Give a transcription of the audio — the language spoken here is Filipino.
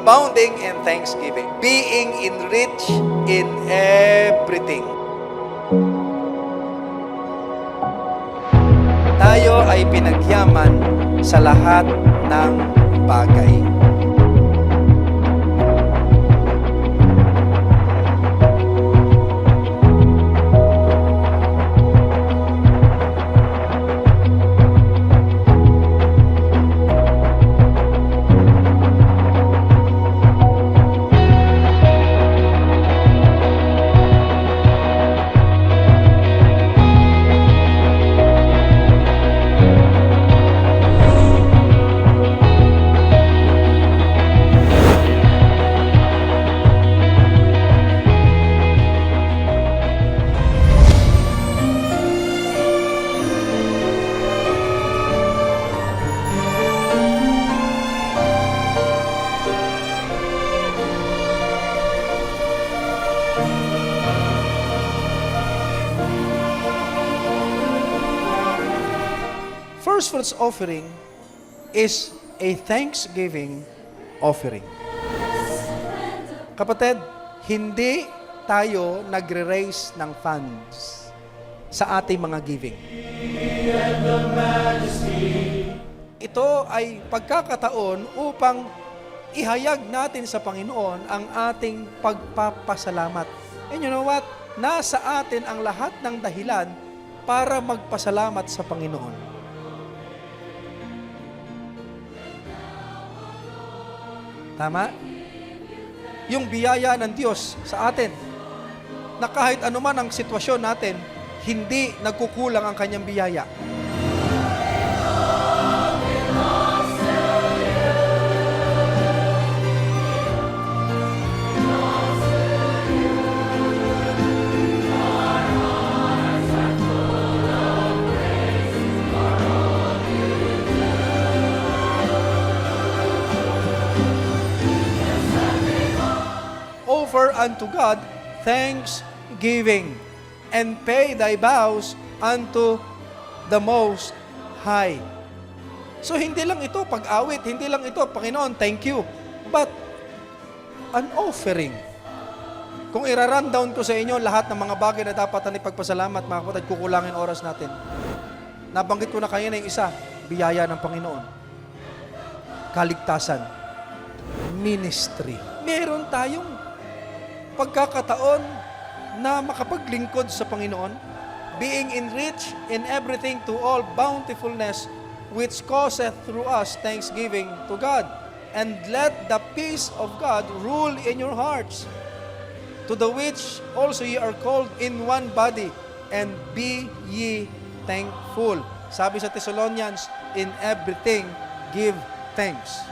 Abounding in thanksgiving, being enriched in everything. Tayo ay pinagyaman sa lahat ng bagay. First fruits offering is a thanksgiving offering. Kapatid, hindi tayo nagre-raise ng funds sa ating mga giving. Ito ay pagkakataon upang ihayag natin sa Panginoon ang ating pagpapasalamat. And you know what? Nasa atin ang lahat ng dahilan para magpasalamat sa Panginoon. Tama? Yung biyaya ng Diyos sa atin, na kahit anuman ang sitwasyon natin, hindi nagkukulang ang kanyang biyaya. Offer unto God thanksgiving, and pay thy vows unto the Most High. So hindi lang ito pag-awit, hindi lang ito, Panginoon, thank you, but an offering. Kung i-rundown ko sa inyo lahat ng mga bagay na dapat na ipagpasalamat, mga kapatid, kukulangin oras natin. Nabanggit ko na kayo na yung isa, biyaya ng Panginoon, kaligtasan, ministry. Meron tayong pagkakataon na makapaglingkod sa Panginoon, being enriched in everything to all bountifulness, which causeth through us thanksgiving to God. And let the peace of God rule in your hearts, to the which also ye are called in one body, and be ye thankful. Sabi sa Thessalonians, in everything give thanks.